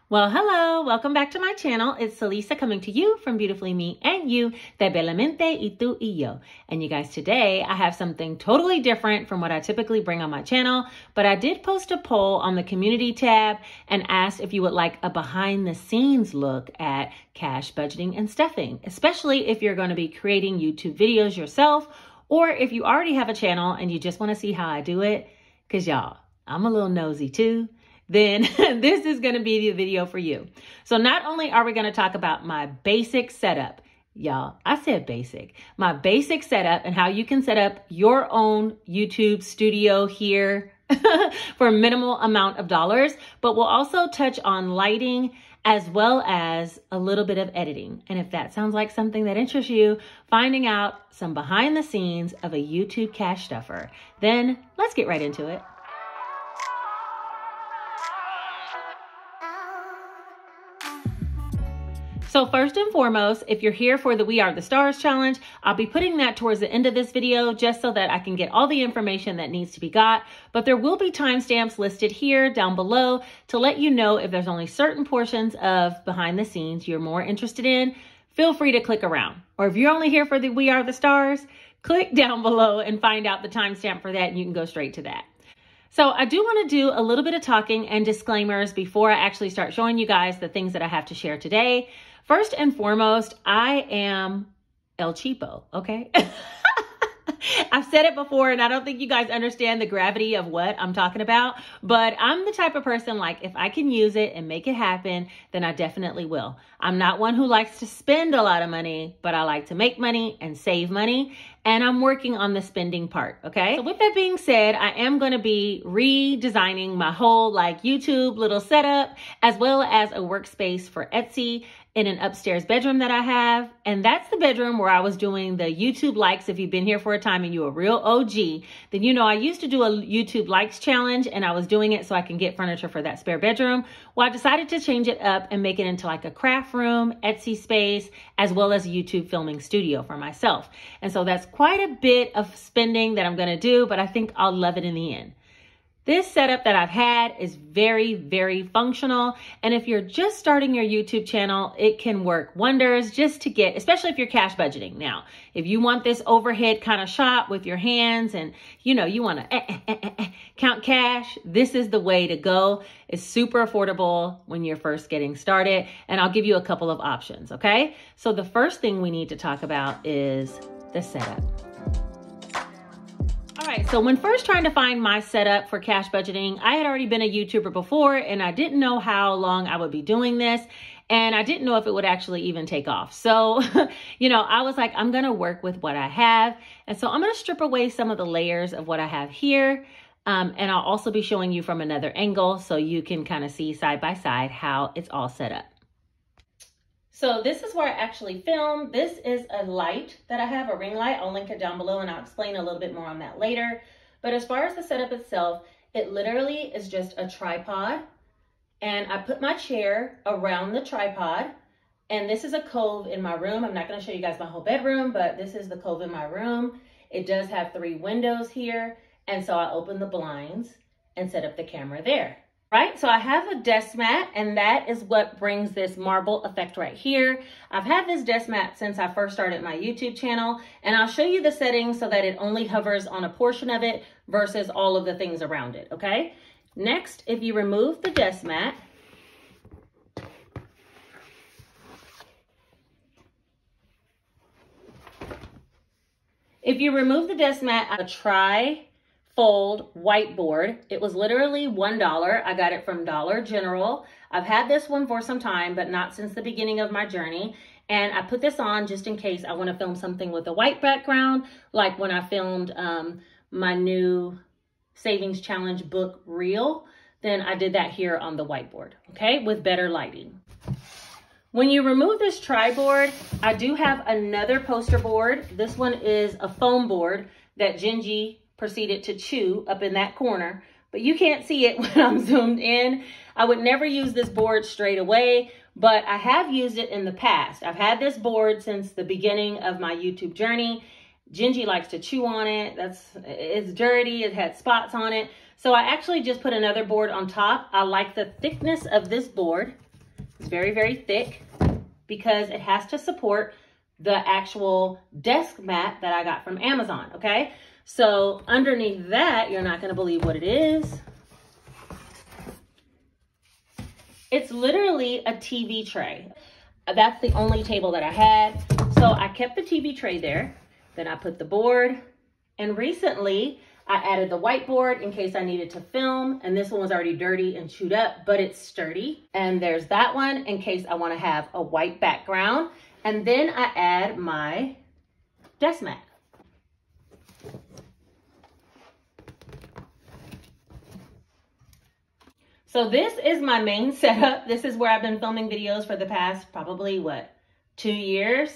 Well, hello, welcome back to my channel. It's Celisa coming to you from Beautifully Me and You, de Beautifullymeandyou y yo. And you guys, today I have something totally different from what I typically bring on my channel, but I did post a poll on the community tab and asked if you would like a behind the scenes look at cash budgeting and stuffing, especially if you're going to be creating YouTube videos yourself, or if you already have a channel and you just want to see how I do it, because y'all, I'm a little nosy too. Then this is going to be the video for you. So not only are we going to talk about my basic setup, y'all, I said basic, my basic setup and how you can set up your own YouTube studio here for a minimal amount of dollars, but we'll also touch on lighting as well as a little bit of editing. And if that sounds like something that interests you, finding out some behind the scenes of a YouTube cash stuffer, then let's get right into it. So first and foremost, if you're here for the We Are the Stars challenge, I'll be putting that towards the end of this video just so that I can get all the information that needs to be got. But there will be timestamps listed here down below to let you know if there's only certain portions of behind the scenes you're more interested in. Feel free to click around. Or if you're only here for the We Are the Stars, click down below and find out the timestamp for that and you can go straight to that. So I do want to do a little bit of talking and disclaimers before I actually start showing you guys the things that I have to share today. First and foremost, I am El Cheapo, okay? I've said it before and I don't think you guys understand the gravity of what I'm talking about, but I'm the type of person like if I can use it and make it happen, then I definitely will. I'm not one who likes to spend a lot of money, but I like to make money and save money, and I'm working on the spending part, okay? So with that being said, I am going to be redesigning my whole like YouTube little setup as well as a workspace for Etsy in an upstairs bedroom that I have. And that's the bedroom where I was doing the YouTube likes. If you've been here for a time and you're a real OG, then you know I used to do a YouTube likes challenge and I was doing it so I can get furniture for that spare bedroom. Well, I decided to change it up and make it into like a craft room, Etsy space, as well as a YouTube filming studio for myself. And so that's quite a bit of spending that I'm gonna do, but I think I'll love it in the end. This setup that I've had is very, very functional. And if you're just starting your YouTube channel, it can work wonders just to get, especially if you're cash budgeting. Now, if you want this overhead kind of shot with your hands and, you know, you want to count cash, this is the way to go. It's super affordable when you're first getting started. And I'll give you a couple of options, okay? So the first thing we need to talk about is the setup. All right, so when first trying to find my setup for cash budgeting, I had already been a YouTuber before and I didn't know how long I would be doing this and I didn't know if it would actually even take off. So, you know, I was like, I'm gonna work with what I have. And so I'm gonna strip away some of the layers of what I have here. And I'll also be showing you from another angle so you can kind of see side by side how it's all set up. So this is where I actually film. This is a light that I have, a ring light. I'll link it down below and I'll explain a little bit more on that later. But as far as the setup itself, it literally is just a tripod. And I put my chair around the tripod. And this is a cove in my room. I'm not gonna show you guys my whole bedroom, but this is the cove in my room. It does have 3 windows here. And so I open the blinds and set up the camera there. Right, so I have a desk mat and that is what brings this marble effect right here. I've had this desk mat since I first started my YouTube channel and I'll show you the settings so that it only hovers on a portion of it versus all of the things around it, okay? Next, if you remove the desk mat, a tri-fold whiteboard. It was literally $1. I got it from Dollar General. I've had this one for some time, but not since the beginning of my journey. And I put this on just in case I want to film something with a white background, like when I filmed my new Savings Challenge book reel, then I did that here on the whiteboard, okay, with better lighting. When you remove this tri-board, I do have another poster board. This one is a foam board that Gingy proceeded to chew up in that corner, but you can't see it when I'm zoomed in. I would never use this board straight away, but I have used it in the past. I've had this board since the beginning of my YouTube journey. Gingy likes to chew on it. It's dirty, it had spots on it. So I actually just put another board on top. I like the thickness of this board. It's very, very thick because it has to support the actual desk mat that I got from Amazon, okay? So underneath that, you're not gonna believe what it is. It's literally a TV tray. That's the only table that I had. So I kept the TV tray there. Then I put the board. And recently I added the whiteboard in case I needed to film. And this one was already dirty and chewed up, but it's sturdy. And there's that one in case I want to have a white background. And then I add my desk mat. So this is my main setup. This is where I've been filming videos for the past probably, 2 years.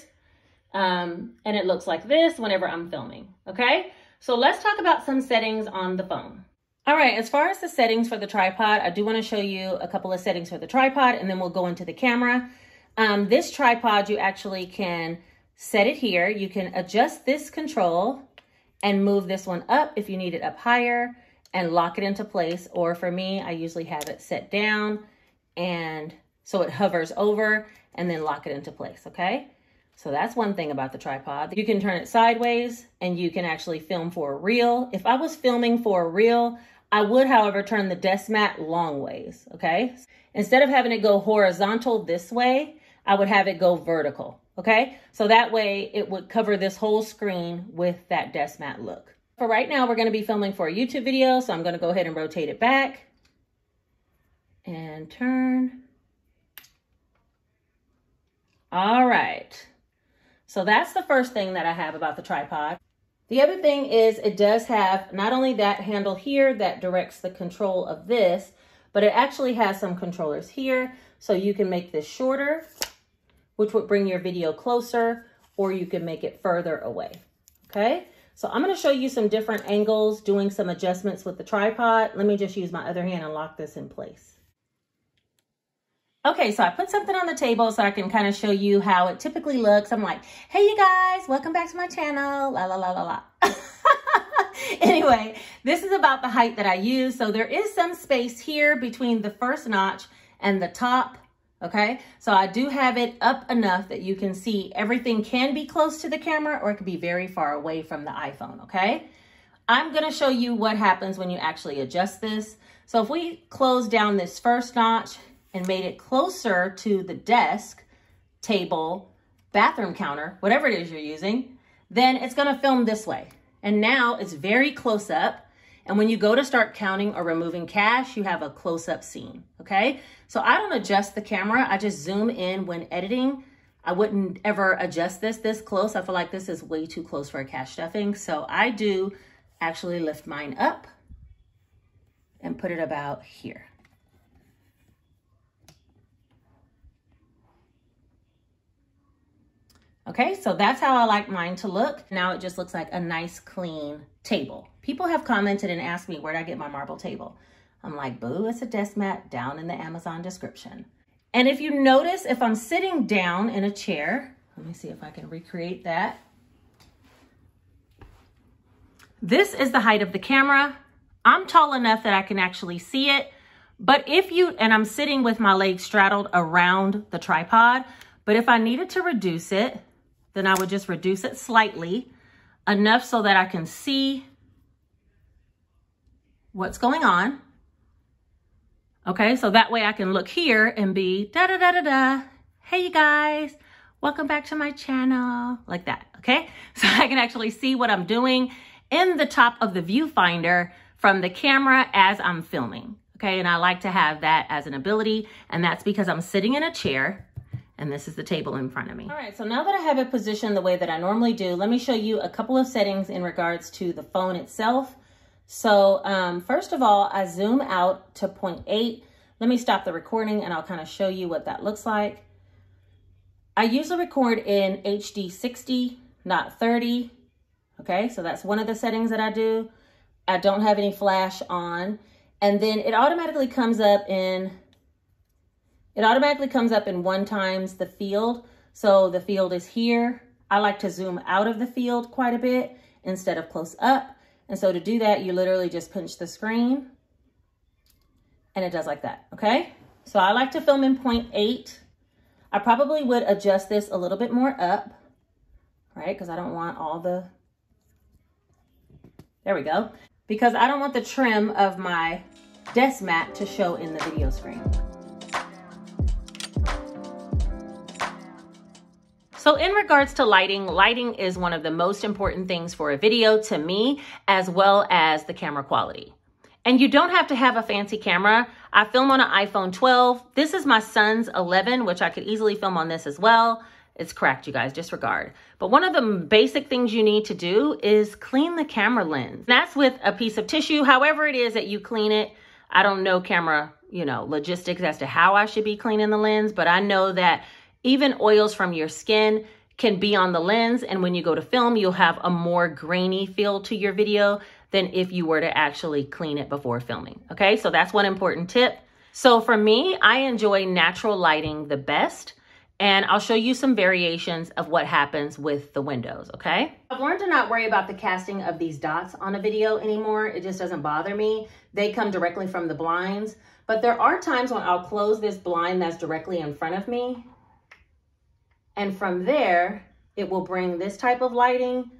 And it looks like this whenever I'm filming, okay? So let's talk about some settings on the phone. All right, as far as the settings for the tripod, I do want to show you a couple of settings for the tripod, and then we'll go into the camera. This tripod, you actually can set it here. You can adjust this control and move this one up if you need it up higher, and lock it into place. Or for me, I usually have it set down and so it hovers over, and then lock it into place, okay? So that's one thing about the tripod. You can turn it sideways and you can actually film for a reel. If I was filming for a reel, I would, however, turn the desk mat long ways, okay? Instead of having it go horizontal this way, I would have it go vertical, okay? So that way it would cover this whole screen with that desk mat look. For right now, we're going to be filming for a YouTube video, so I'm going to go ahead and rotate it back and turn. All right. So that's the first thing that I have about the tripod. The other thing is it does have not only that handle here that directs the control of this, but it actually has some controllers here. So you can make this shorter, which would bring your video closer, or you can make it further away, okay? So I'm going to show you some different angles, doing some adjustments with the tripod. Let me just use my other hand and lock this in place. Okay, so I put something on the table so I can kind of show you how it typically looks. I'm like, hey, you guys, welcome back to my channel. La, la, la, la, la. Anyway, this is about the height that I use. So there is some space here between the first notch and the top. Okay, so I do have it up enough that you can see everything can be close to the camera, or it could be very far away from the iPhone, okay? I'm gonna show you what happens when you actually adjust this. So if we close down this first notch and made it closer to the desk, table, bathroom counter, whatever it is you're using, then it's gonna film this way. And now it's very close up. And when you go to start counting or removing cash, you have a close-up scene, okay? So I don't adjust the camera. I just zoom in when editing. I wouldn't ever adjust this close. I feel like this is way too close for a cash stuffing. So I do actually lift mine up and put it about here. Okay, so that's how I like mine to look. Now it just looks like a nice, clean table. People have commented and asked me, where'd I get my marble table? I'm like, boo, it's a desk mat down in the Amazon description. And if you notice, if I'm sitting down in a chair, let me see if I can recreate that. This is the height of the camera. I'm tall enough that I can actually see it. But and I'm sitting with my legs straddled around the tripod, but if I needed to reduce it, then I would just reduce it slightly, enough so that I can see what's going on. Okay, so that way I can look here and be da-da-da-da-da. Hey, you guys, welcome back to my channel, like that, okay? So I can actually see what I'm doing in the top of the viewfinder from the camera as I'm filming, okay? And I like to have that as an ability, and that's because I'm sitting in a chair, and this is the table in front of me. All right, so now that I have it positioned the way that I normally do, let me show you a couple of settings in regards to the phone itself. So first of all, I zoom out to 0.8. Let me stop the recording and I'll kind of show you what that looks like. I usually record in HD 60, not 30. Okay, so that's one of the settings that I do. I don't have any flash on. And then it automatically comes up in 1 times the field. So the field is here. I like to zoom out of the field quite a bit instead of close up. And so to do that, you literally just pinch the screen and it does like that, okay? So I like to film in 0.8 I probably would adjust this a little bit more up, right? Because I don't want all the, there we go. Because I don't want the trim of my desk mat to show in the video screen. So in regards to lighting, lighting is one of the most important things for a video to me, as well as the camera quality. And you don't have to have a fancy camera. I film on an iPhone 12. This is my son's 11, which I could easily film on this as well. It's cracked, you guys, disregard. But one of the basic things you need to do is clean the camera lens. That's with a piece of tissue, however it is that you clean it. I don't know camera, logistics as to how I should be cleaning the lens, but I know that even oils from your skin can be on the lens. And when you go to film, you'll have a more grainy feel to your video than if you were to actually clean it before filming. Okay, so that's one important tip. So for me, I enjoy natural lighting the best. And I'll show you some variations of what happens with the windows, okay? I've learned to not worry about the casting of these dots on a video anymore. It just doesn't bother me. They come directly from the blinds. But there are times when I'll close this blind that's directly in front of me. And from there, it will bring this type of lighting,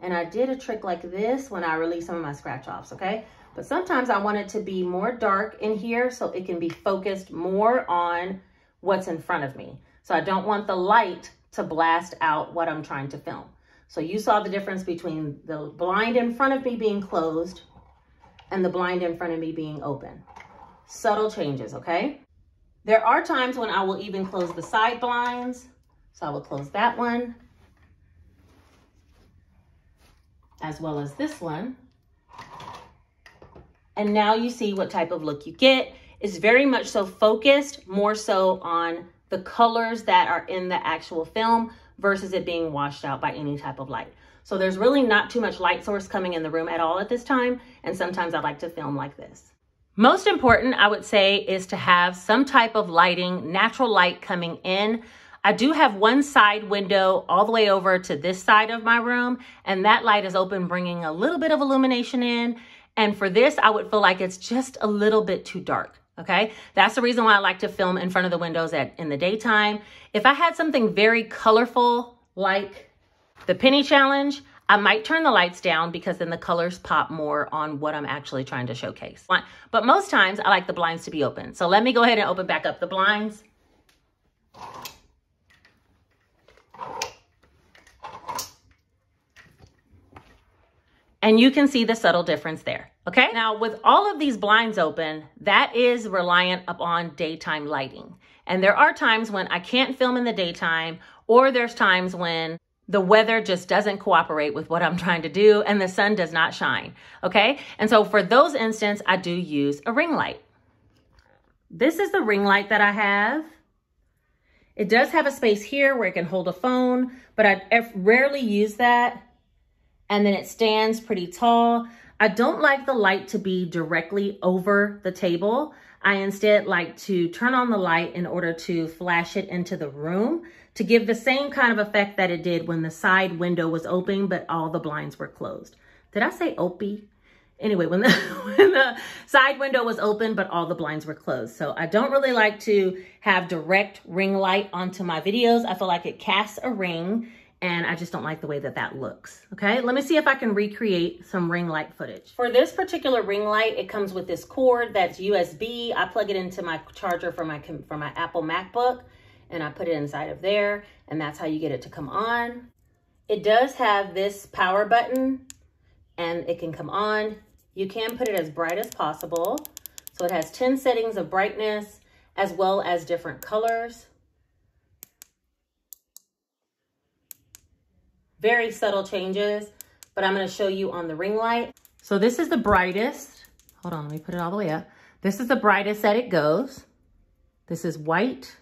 and I did a trick like this when I released some of my scratch offs, okay? But sometimes I want it to be more dark in here so it can be focused more on what's in front of me. So I don't want the light to blast out what I'm trying to film. So you saw the difference between the blind in front of me being closed and the blind in front of me being open. Subtle changes, okay? There are times when I will even close the side blinds. So I will close that one, as well as this one. And now you see what type of look you get. It's very much so focused, more so on the colors that are in the actual film versus it being washed out by any type of light. So there's really not too much light source coming in the room at all at this time. And sometimes I like to film like this. Most important, I would say, is to have some type of lighting, natural light coming in. I do have one side window all the way over to this side of my room, and that light is open, bringing a little bit of illumination in. And for this, I would feel like it's just a little bit too dark, okay? That's the reason why I like to film in front of the windows in the daytime. If I had something very colorful, like the penny challenge, I might turn the lights down because then the colors pop more on what I'm actually trying to showcase. But most times I like the blinds to be open. So let me go ahead and open back up the blinds. And you can see the subtle difference there, okay? Now with all of these blinds open, that is reliant upon daytime lighting. And there are times when I can't film in the daytime, or there's times when the weather just doesn't cooperate with what I'm trying to do and the sun does not shine, okay? And so for those instances, I do use a ring light. This is the ring light that I have. It does have a space here where it can hold a phone, but I rarely use that. And then it stands pretty tall. I don't like the light to be directly over the table. I instead like to turn on the light in order to flash it into the room to give the same kind of effect that it did when the side window was open, but all the blinds were closed. Did I say opie? Anyway, when the side window was open, but all the blinds were closed. So I don't really like to have direct ring light onto my videos. I feel like it casts a ring and I just don't like the way that that looks. Okay, let me see if I can recreate some ring light footage. For this particular ring light, it comes with this cord that's USB. I plug it into my charger for my Apple MacBook, and I put it inside of there, and that's how you get it to come on. It does have this power button, and it can come on. You can put it as bright as possible. So it has 10 settings of brightness, as well as different colors. Very subtle changes, but I'm gonna show you on the ring light. So this is the brightest. Hold on, let me put it all the way up. This is the brightest that it goes. This is white.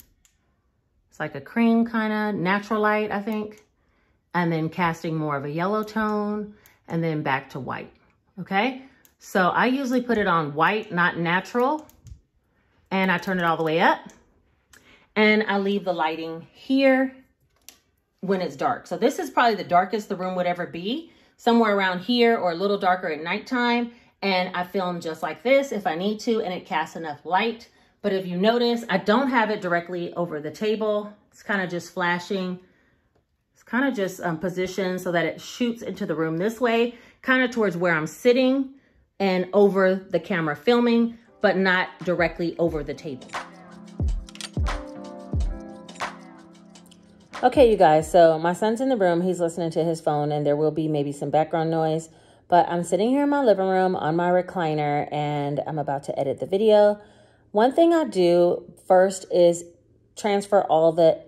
It's like a cream kind of natural light, I think. And then casting more of a yellow tone and then back to white, okay? So I usually put it on white, not natural. And I turn it all the way up. And I leave the lighting here when it's dark. So this is probably the darkest the room would ever be, somewhere around here or a little darker at nighttime. And I film just like this if I need to, and it casts enough light But if you notice, I don't have it directly over the table. It's kind of just flashing. It's kind of just positioned so that it shoots into the room this way, kind of towards where I'm sitting and over the camera filming, but not directly over the table. Okay, you guys, so my son's in the room. He's listening to his phone, and there will be maybe some background noise, but I'm sitting here in my living room on my recliner, and I'm about to edit the video. One thing I do first is transfer all the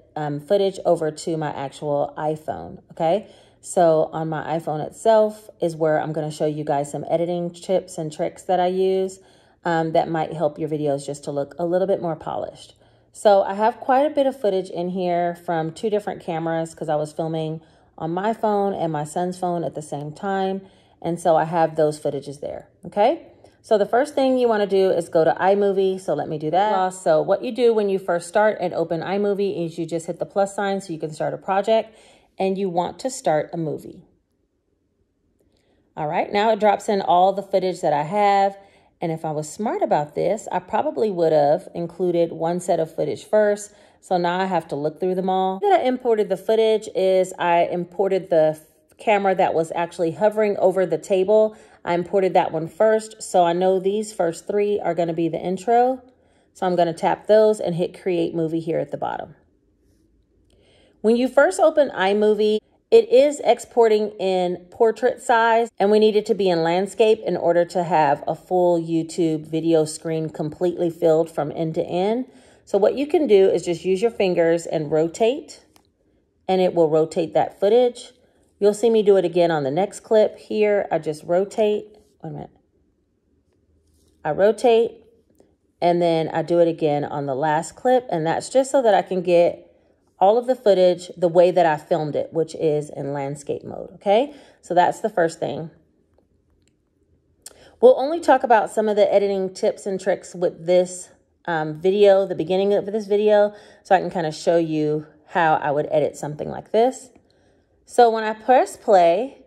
footage over to my actual iPhone, okay? So on my iPhone itself is where I'm going to show you guys some editing tips and tricks that I use that might help your videos just to look a little bit more polished. So I have quite a bit of footage in here from 2 different cameras because I was filming on my phone and my son's phone at the same time. And so I have those footages there, okay? So the first thing you want to do is go to iMovie. So let me do that. So what you do when you first start and open iMovie is you just hit the plus sign so you can start a project, and you want to start a movie. All right, now it drops in all the footage that I have. And if I was smart about this, I probably would have included one set of footage first. So now I have to look through them all. Then I imported the footage is I imported the camera that was actually hovering over the table. I imported that one first. So I know these first 3 are going to be the intro. So I'm going to tap those and hit create movie here at the bottom. When you first open iMovie, it is exporting in portrait size, and we need it to be in landscape in order to have a full YouTube video screen completely filled from end to end. So what you can do is just use your fingers and rotate, and it will rotate that footage. You'll see me do it again on the next clip here. I just rotate. Wait a minute. I rotate, and then I do it again on the last clip, and that's just so that I can get all of the footage the way that I filmed it, which is in landscape mode, okay? So that's the first thing. We'll only talk about some of the editing tips and tricks with this video, the beginning of this video, so I can kind of show you how I would edit something like this. So when I press play...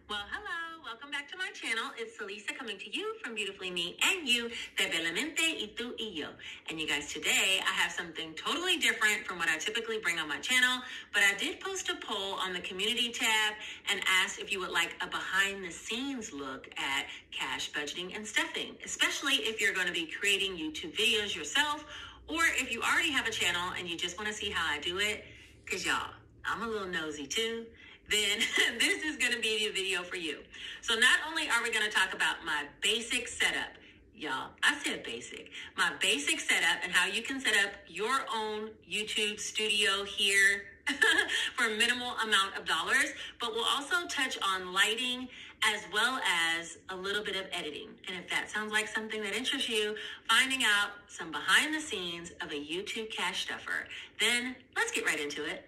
Well, hello, welcome back to my channel. It's Lisa coming to you from Beautifullymeandyou, Beautifullymeandyou. And you guys, today I have something totally different from what I typically bring on my channel, but I did post a poll on the community tab and asked if you would like a behind the scenes look at cash budgeting and stuffing, especially if you're going to be creating YouTube videos yourself, or if you already have a channel and you just want to see how I do it, because y'all, I'm a little nosy too. Then this is going to be the video for you. So not only are we going to talk about my basic setup, y'all, I said basic, my basic setup and how you can set up your own YouTube studio here for a minimal amount of dollars, but we'll also touch on lighting as well as a little bit of editing. And if that sounds like something that interests you, finding out some behind the scenes of a YouTube cash stuffer, then let's get right into it.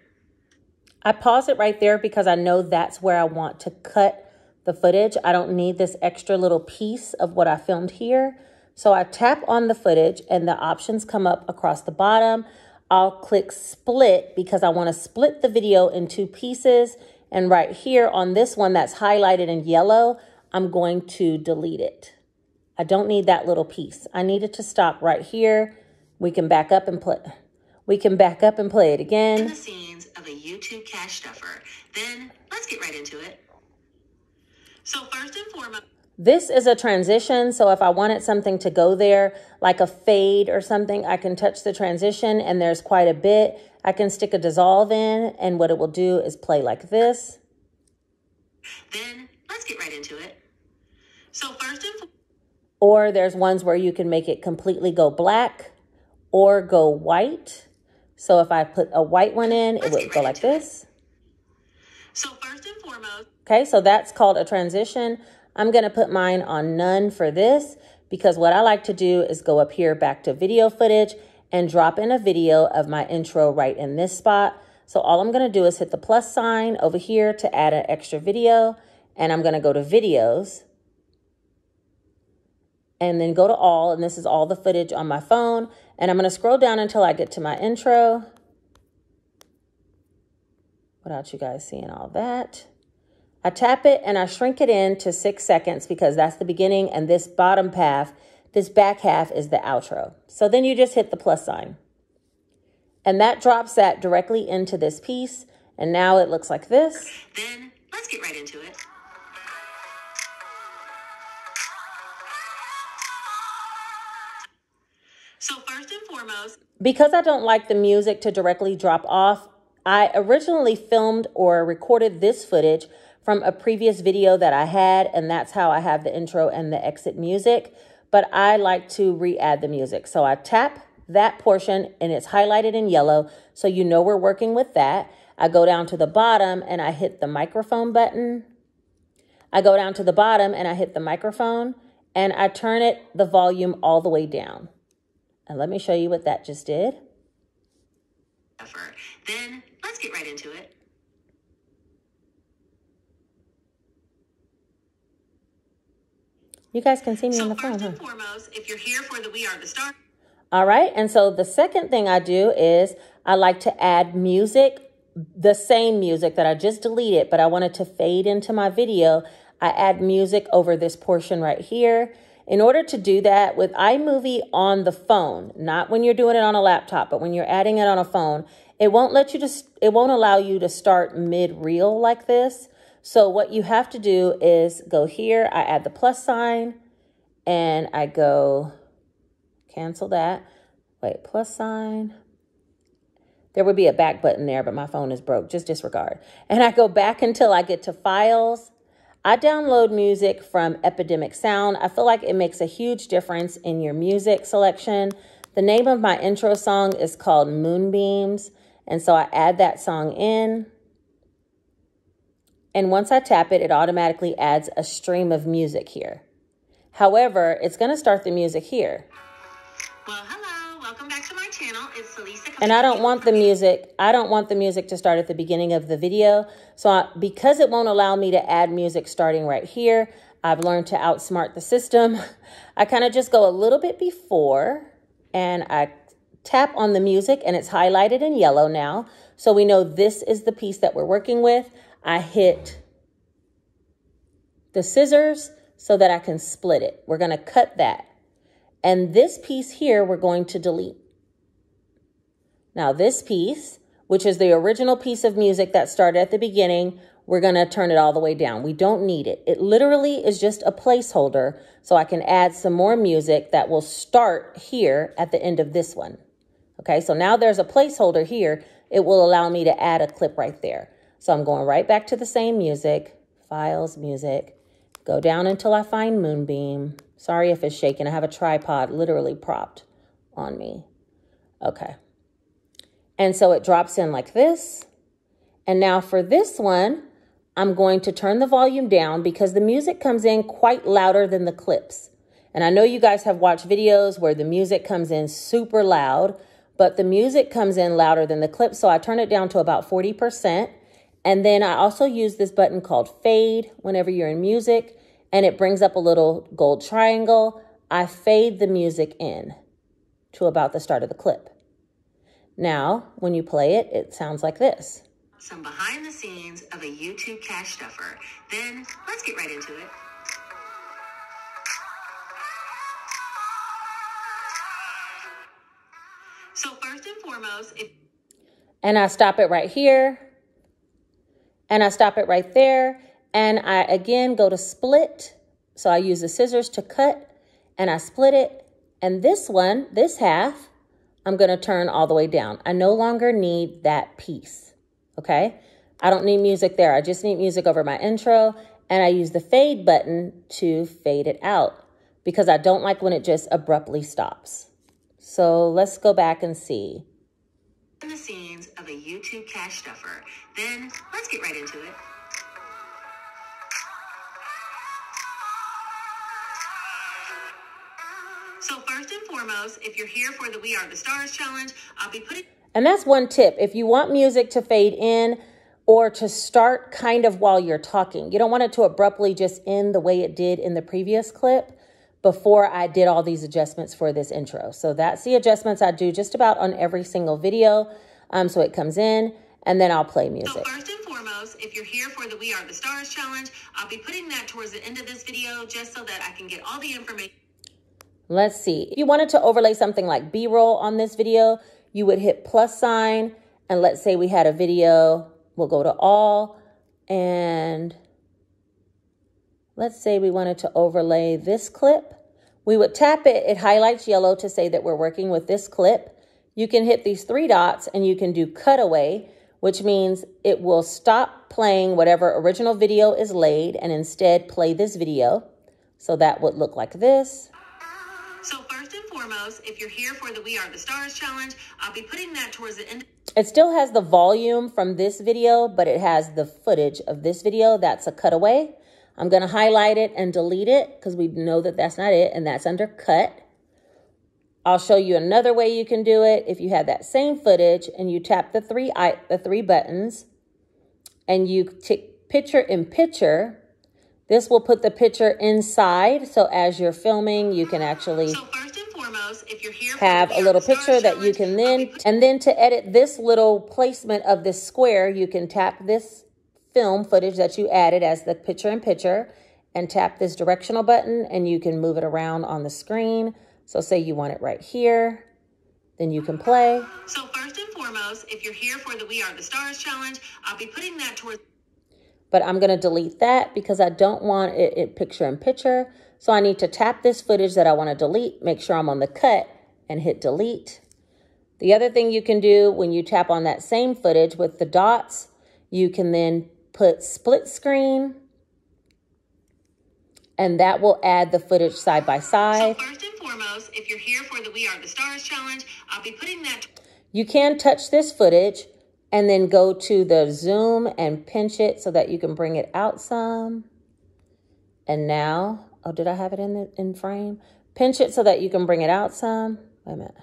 I pause it right there because I know that's where I want to cut the footage. I don't need this extra little piece of what I filmed here. So I tap on the footage and the options come up across the bottom. I'll click split because I want to split the video in 2 pieces. And right here on this one that's highlighted in yellow, I'm going to delete it. I don't need that little piece. I need it to stop right here. We can back up and play. We can back up and play it again. The scenes of a YouTube cash stuffer. Then let's get right into it. So first and foremost, this is a transition. So if I wanted something to go there, like a fade or something, I can touch the transition and there's quite a bit. I can stick a dissolve in and what it will do is play like this. Then let's get right into it. So first and foremost, or there's ones where you can make it completely go black or go white. So if I put a white one in, it would go like this. So first and foremost. Okay, so that's called a transition. I'm going to put mine on none for this because what I like to do is go up here back to video footage and drop in a video of my intro right in this spot. So all I'm going to do is hit the plus sign over here to add an extra video. And I'm going to go to videos and then go to all. And this is all the footage on my phone. And I'm going to scroll down until I get to my intro without you guys seeing all that. I tap it and I shrink it in to 6 seconds because that's the beginning. And this bottom path This back half is the outro. So then you just hit the plus sign. And that drops that directly into this piece. And now it looks like this. Then let's get right into it. So first and foremost, because I don't like the music to directly drop off, I originally filmed or recorded this footage from a previous video that I had, and that's how I have the intro and the exit music. But I like to re-add the music. So I tap that portion and it's highlighted in yellow, so you know we're working with that. I go down to the bottom and I hit the microphone button. I go down to the bottom and I hit the microphone and I turn the volume all the way down. And let me show you what that just did. Then let's get right into it. You guys can see me on the phone, huh? So first and foremost, if you're here for the We Are the Stars. All right. And so the second thing I do is I like to add music, the same music that I just deleted, but I wanted to fade into my video. I add music over this portion right here. In order to do that with iMovie on the phone, not when you're doing it on a laptop, but when you're adding it on a phone, it won't allow you to start mid-reel like this. So what you have to do is go here, I add the plus sign, and I go cancel that. Wait, plus sign. There would be a back button there, but my phone is broke. Just disregard. And I go back until I get to files. I download music from Epidemic Sound. I feel like it makes a huge difference in your music selection. The name of my intro song is called Moonbeams. And so I add that song in. And once I tap it, it automatically adds a stream of music here. However, it's going to start the music here. Well, hello. Welcome back to my channel. It's Celisa. And I don't want the music to start at the beginning of the video. So because it won't allow me to add music starting right here, I've learned to outsmart the system. I kind of just go a little bit before and I tap on the music and it's highlighted in yellow now. So we know this is the piece that we're working with. I hit the scissors so that I can split it. We're going to cut that. And this piece here, we're going to delete. Now this piece, which is the original piece of music that started at the beginning, we're going to turn it all the way down. We don't need it. It literally is just a placeholder so I can add some more music that will start here at the end of this one. Okay, so now there's a placeholder here. It will allow me to add a clip right there. So I'm going right back to the same music, files, music, go down until I find Moonbeam. Sorry if it's shaking. I have a tripod literally propped on me. Okay. And so it drops in like this. And now for this one, I'm going to turn the volume down because the music comes in quite louder than the clips. And I know you guys have watched videos where the music comes in super loud, but the music comes in louder than the clips. So I turn it down to about 40%. And then I also use this button called fade whenever you're in music, and it brings up a little gold triangle. I fade the music in to about the start of the clip. Now, when you play it, it sounds like this. Some behind the scenes of a YouTube cash stuffer. Then let's get right into it. So first and foremost, and I stop it right here. And I stop it right there. And I, again, go to split. So I use the scissors to cut and I split it. And this one, this half, I'm going to turn all the way down. I no longer need that piece. Okay. I don't need music there. I just need music over my intro. And I use the fade button to fade it out because I don't like when it just abruptly stops. So let's go back and see. The scenes of a YouTube cash stuffer. Then let's get right into it. So first and foremost, if you're here for the We Are the Stars challenge, I'll be putting... And that's one tip. If you want music to fade in or to start kind of while you're talking, you don't want it to abruptly just end the way it did in the previous clip before I did all these adjustments for this intro. So that's the adjustments I do just about on every single video. So it comes in and then I'll play music. So first and foremost, if you're here for the We Are the Stars challenge, I'll be putting that towards the end of this video just so that I can get all the information. Let's see. If you wanted to overlay something like B-roll on this video, you would hit +, and let's say we had a video. We'll go to all, and let's say we wanted to overlay this clip. We would tap it. It highlights yellow to say that we're working with this clip. You can hit these 3 dots and you can do cutaway, which means it will stop playing whatever original video is laid and instead play this video. So that would look like this. So first and foremost, if you're here for the We Are the Stars challenge, I'll be putting that towards the end. It still has the volume from this video, but it has the footage of this video. That's a cutaway. I'm going to highlight it and delete it because we know that that's not it, and that's under cut. I'll show you another way you can do it. If you have that same footage and you tap the three buttons and you tick picture in picture, this will put the picture inside. So as you're filming, you can actually if you're here have a little picture that you can then to edit this little placement of this square, you can tap this film footage that you added as the picture in picture and tap this directional button and you can move it around on the screen. So say you want it right here, then you can play. So first and foremost, if you're here for the We Are the Stars challenge, I'll be putting that towards. But I'm going to delete that because I don't want it picture in picture. So I need to tap this footage that I want to delete, make sure I'm on the cut and hit delete. The other thing you can do when you tap on that same footage with the dots, you can then put split screen and that will add the footage side by side. So first and foremost, if you're here for the We Are the Stars challenge, I'll be putting that. You can touch this footage and then go to the zoom and pinch it so that you can bring it out some. And now, oh, did I have it in frame? Pinch it so that you can bring it out some. Wait a minute.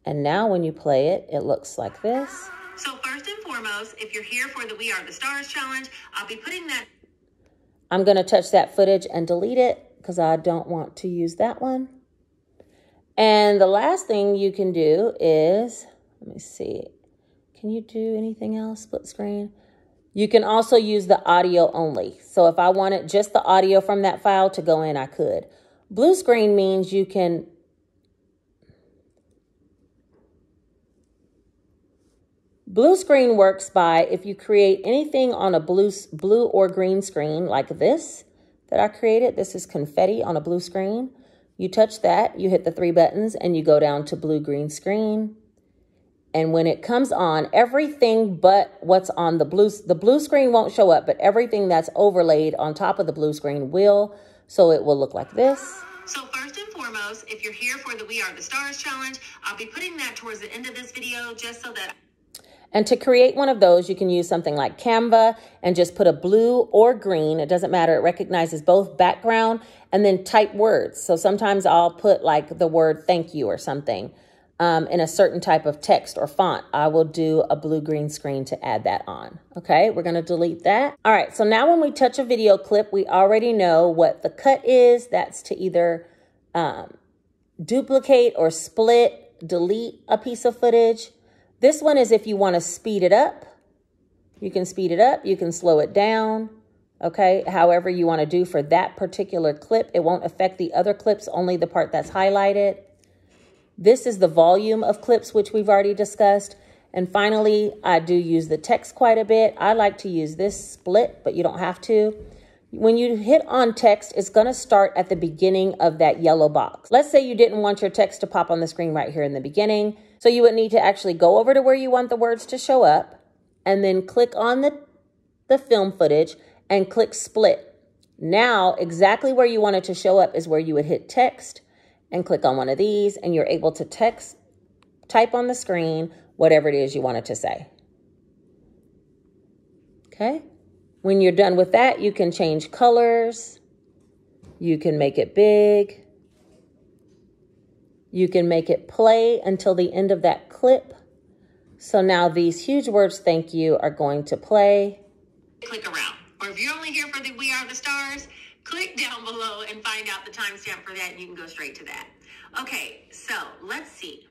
And now when you play it, it looks like this. So first and foremost, if you're here for the We Are the Stars challenge, I'll be putting that. I'm going to touch that footage and delete it because I don't want to use that one. And the last thing you can do is, let me see, can you do anything else, split screen? You can also use the audio only. So if I wanted just the audio from that file to go in, I could. Blue screen means you can blue screen works by if you create anything on a blue or green screen like this that I created. This is confetti on a blue screen. You touch that, you hit the 3 buttons and you go down to blue green screen. And when it comes on, everything but what's on the blue screen won't show up, but everything that's overlaid on top of the blue screen will. So it will look like this. So first and foremost, if you're here for the We Are the Stars challenge, I'll be putting that towards the end of this video just so that. And to create one of those, you can use something like Canva and just put a blue or green. It doesn't matter. It recognizes both background and then type words. So sometimes I'll put like the word thank you or something in a certain type of text or font. I will do a blue-green screen to add that on. Okay, we're going to delete that. All right, so now when we touch a video clip, we already know what the cut is. That's to either duplicate or split, delete a piece of footage. This one is if you want to speed it up. You can speed it up. You can slow it down. Okay, however you want to do for that particular clip. It won't affect the other clips, only the part that's highlighted. This is the volume of clips, which we've already discussed. And finally, I do use the text quite a bit. I like to use this split, but you don't have to. When you hit on text, it's going to start at the beginning of that yellow box. Let's say you didn't want your text to pop on the screen right here in the beginning. So you would need to actually go over to where you want the words to show up and then click on the film footage and click split. Now, exactly where you want it to show up is where you would hit text and click on one of these, and you're able to type on the screen whatever it is you want it to say. Okay. When you're done with that, you can change colors. You can make it big. You can make it play until the end of that clip. So now these huge words, thank you, are going to play. Click around. Or if you're only here for the We Are the Stars, click down below and find out the timestamp for that, and you can go straight to that. Okay, so let's see.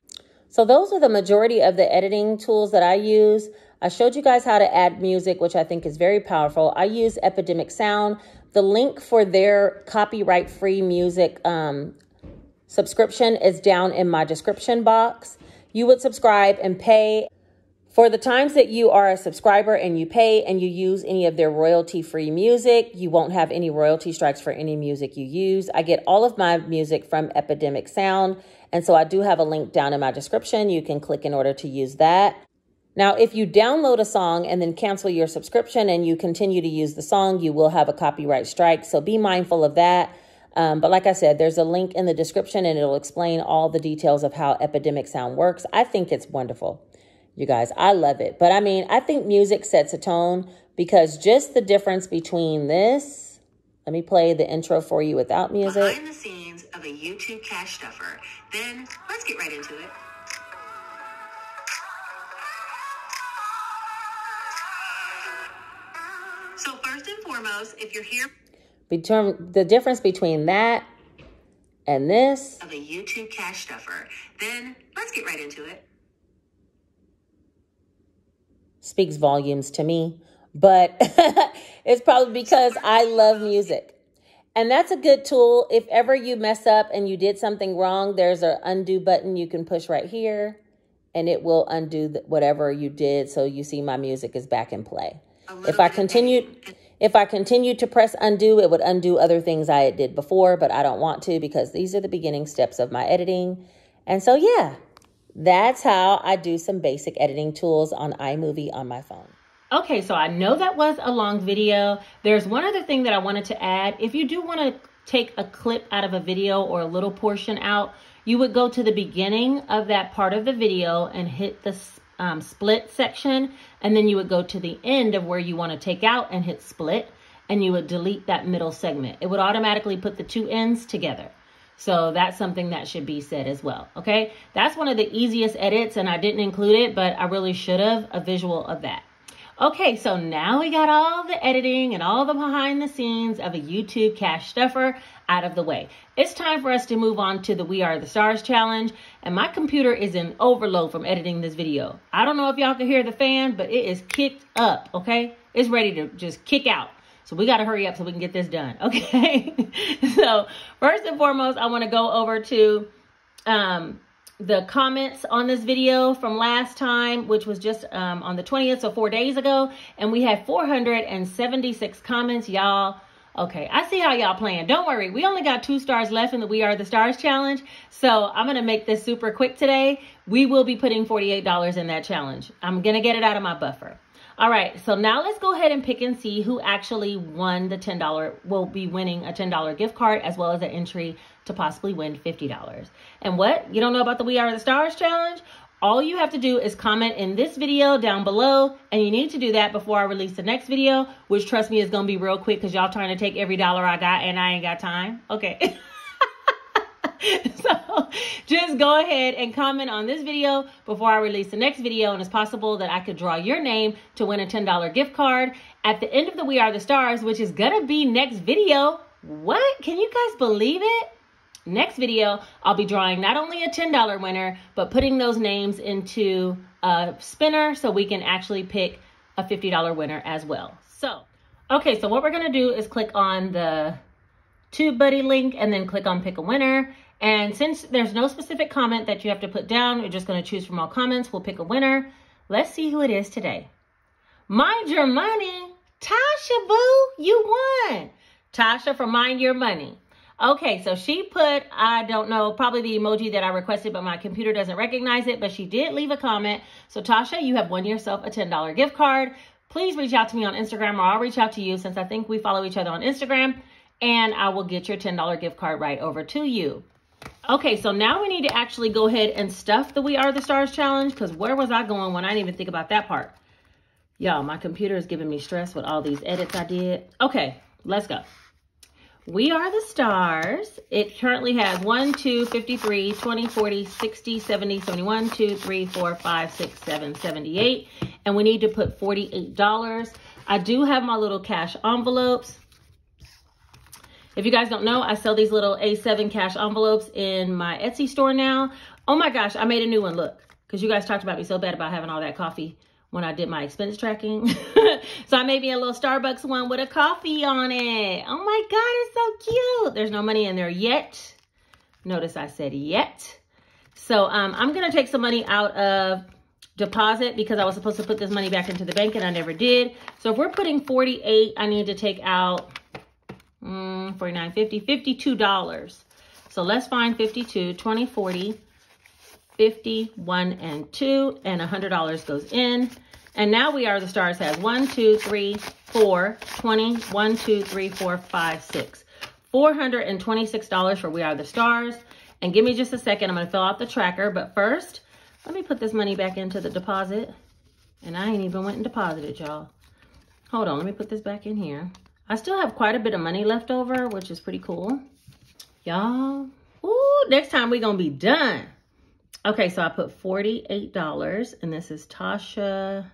So those are the majority of the editing tools that I use. I showed you guys how to add music, which I think is very powerful. I use Epidemic Sound, The link for their copyright-free music subscription is down in my description box. You would subscribe and pay. For the times that you are a subscriber and you pay and you use any of their royalty-free music, you won't have any royalty strikes for any music you use. I get all of my music from Epidemic Sound, and so I do have a link down in my description. You can click in order to use that. Now, if you download a song and then cancel your subscription and you continue to use the song, you will have a copyright strike, so be mindful of that. But like I said, there's a link in the description and it'll explain all the details of how Epidemic Sound works. I think it's wonderful. You guys, I love it. But I mean, I think music sets a tone because just the difference between this, let me play the intro for you without music. Behind the scenes of a YouTube cash stuffer. Then let's get right into it. So first and foremost, if you're here, the difference between that and this of a YouTube cash stuffer, then let's get right into it. Speaks volumes to me, but it's probably because I love music. And that's a good tool. If ever you mess up and you did something wrong, there's an undo button you can push right here and it will undo whatever you did. So you see my music is back in play. If I continued to press undo, it would undo other things I did before, but I don't want to because these are the beginning steps of my editing. And so, yeah. That's how I do some basic editing tools on iMovie on my phone. Okay, so I know that was a long video. There's one other thing that I wanted to add. If you do want to take a clip out of a video or a little portion out, you would go to the beginning of that part of the video and hit the split section. And then you would go to the end of where you want to take out and hit split. And you would delete that middle segment. It would automatically put the two ends together. So that's something that should be said as well, okay? That's one of the easiest edits, and I didn't include it, but I really should have, a visual of that. Okay, so now we got all the editing and all the behind the scenes of a YouTube cash stuffer out of the way. It's time for us to move on to the We Are the Stars challenge, and my computer is in overload from editing this video. I don't know if y'all can hear the fan, but it is kicked up, okay? It's ready to just kick out. So we got to hurry up so we can get this done. Okay. So first and foremost, I want to go over to the comments on this video from last time, which was just on the 20th, so 4 days ago. And we had 476 comments, y'all. Okay, I see how y'all playing. Don't worry. We only got 2 stars left in the We Are the Stars challenge. So I'm going to make this super quick today. We will be putting $48 in that challenge. I'm going to get it out of my buffer. All right, so now let's go ahead and pick and see who actually won the $10, will be winning a $10 gift card as well as an entry to possibly win $50. And what? You don't know about the We Are the Stars challenge? All you have to do is comment in this video down below, and you need to do that before I release the next video, which trust me is going to be real quick because y'all trying to take every dollar I got and I ain't got time. Okay. So just go ahead and comment on this video before I release the next video, and it's possible that I could draw your name to win a $10 gift card at the end of the We Are the Stars, which is gonna be next video. What? Can you guys believe it? Next video, I'll be drawing not only a $10 winner, but putting those names into a spinner so we can actually pick a $50 winner as well. So, okay, so what we're gonna do is click on the TubeBuddy link and then click on pick a winner. And since there's no specific comment that you have to put down, we're just going to choose from all comments. We'll pick a winner. Let's see who it is today. Mind Your Money. Tasha, boo, you won. Tasha from Mind Your Money. Okay, so she put, I don't know, probably the emoji that I requested, but my computer doesn't recognize it. But she did leave a comment. So Tasha, you have won yourself a $10 gift card. Please reach out to me on Instagram, or I'll reach out to you since I think we follow each other on Instagram. And I will get your $10 gift card right over to you. Okay, so now we need to actually go ahead and stuff the We Are the Stars challenge, because where was I going when I didn't even think about that part? Y'all, my computer is giving me stress with all these edits I did. Okay, let's go. We Are the Stars. It currently has 1, 2, 53, 20, 40, 60, 70, 71, 2, 3, 4, 5, 6, 7, 78. And we need to put $48. I do have my little cash envelopes. If you guys don't know, I sell these little A7 cash envelopes in my Etsy store now. Oh my gosh, I made a new one, look. Because you guys talked about me so bad about having all that coffee when I did my expense tracking. So I made me a little Starbucks one with a coffee on it. Oh my God, it's so cute. There's no money in there yet. Notice I said yet. So I'm going to take some money out of deposit because I was supposed to put this money back into the bank and I never did. So if we're putting 48, I need to take out 49, 50, $52. So let's find 52, 20, 40, 50, 1 and 2, and $100 goes in. And now We Are the Stars has 1, 2, 3, 4, 20, 1, 2, 3, 4, 5, 6. $426 for We Are the Stars. And give me just a second. I'm going to fill out the tracker. But first, let me put this money back into the deposit. And I ain't even went and deposited, y'all. Hold on. Let me put this back in here. I still have quite a bit of money left over, which is pretty cool. Y'all. Ooh, next time we're going to be done. Okay, so I put $48. And this is Tasha,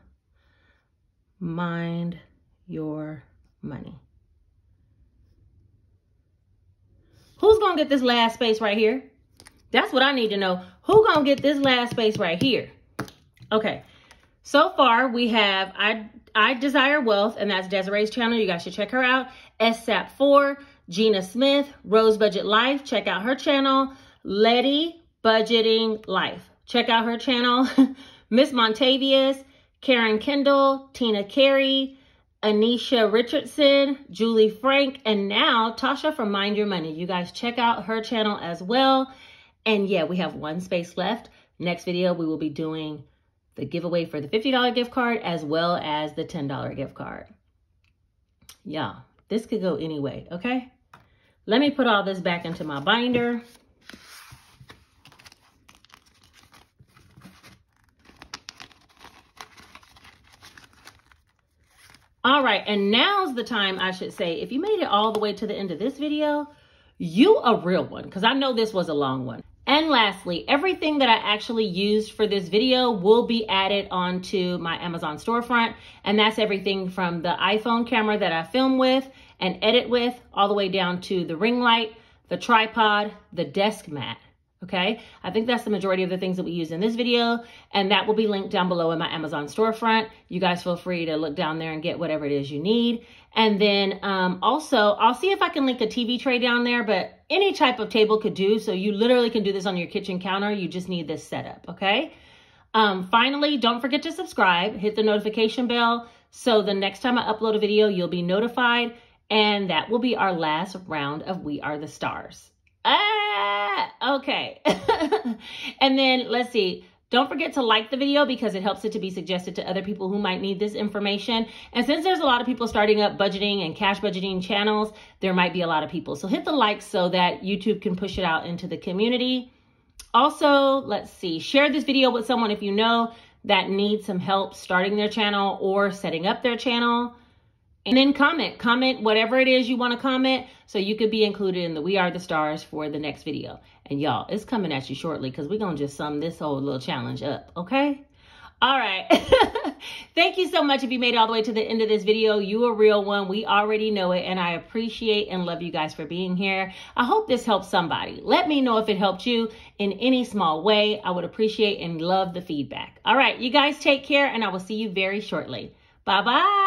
Mind Your Money. Who's going to get this last space right here? That's what I need to know. Who going to get this last space right here? Okay. So far, we have I Desire Wealth, and that's Desiree's channel. You guys should check her out. SAP4, Gina Smith, Rose Budget Life. Check out her channel. Letty Budgeting Life. Check out her channel. Miss Montavious, Karen Kendall, Tina Carey, Anisha Richardson, Julie Frank, and now Tasha from Mind Your Money. You guys check out her channel as well. And yeah, we have one space left. Next video, we will be doing the giveaway for the $50 gift card as well as the $10 gift card. Yeah, this could go anyway, okay? Let me put all this back into my binder. All right, and now's the time, I should say, if you made it all the way to the end of this video, you a real one, because I know this was a long one. And lastly, everything that I actually used for this video will be added onto my Amazon storefront. And that's everything from the iPhone camera that I film with and edit with, all the way down to the ring light, the tripod, the desk mat. Okay, I think that's the majority of the things that we use in this video, and that will be linked down below in my Amazon storefront. You guys feel free to look down there and get whatever it is you need. And then also, I'll see if I can link a TV tray down there, but any type of table could do. So you literally can do this on your kitchen counter. You just need this setup, okay? Finally, don't forget to subscribe, hit the notification bell, so the next time I upload a video, you'll be notified. And that will be our last round of We Are the Stars. Okay. And then let's see. Don't forget to like the video because it helps it to be suggested to other people who might need this information. And since there's a lot of people starting up budgeting and cash budgeting channels, there might be a lot of people. So hit the like so that YouTube can push it out into the community. Also, let's see. Share this video with someone if you know that needs some help starting their channel or setting up their channel. And then comment whatever it is you want to comment so you could be included in the We Are the Stars for the next video. And y'all, it's coming at you shortly because we're going to just sum this whole little challenge up, okay? All right. Thank you so much if you made it all the way to the end of this video. You a real one. We already know it, and I appreciate and love you guys for being here. I hope this helps somebody. Let me know if it helped you in any small way. I would appreciate and love the feedback. All right, you guys take care, and I will see you very shortly. Bye-bye.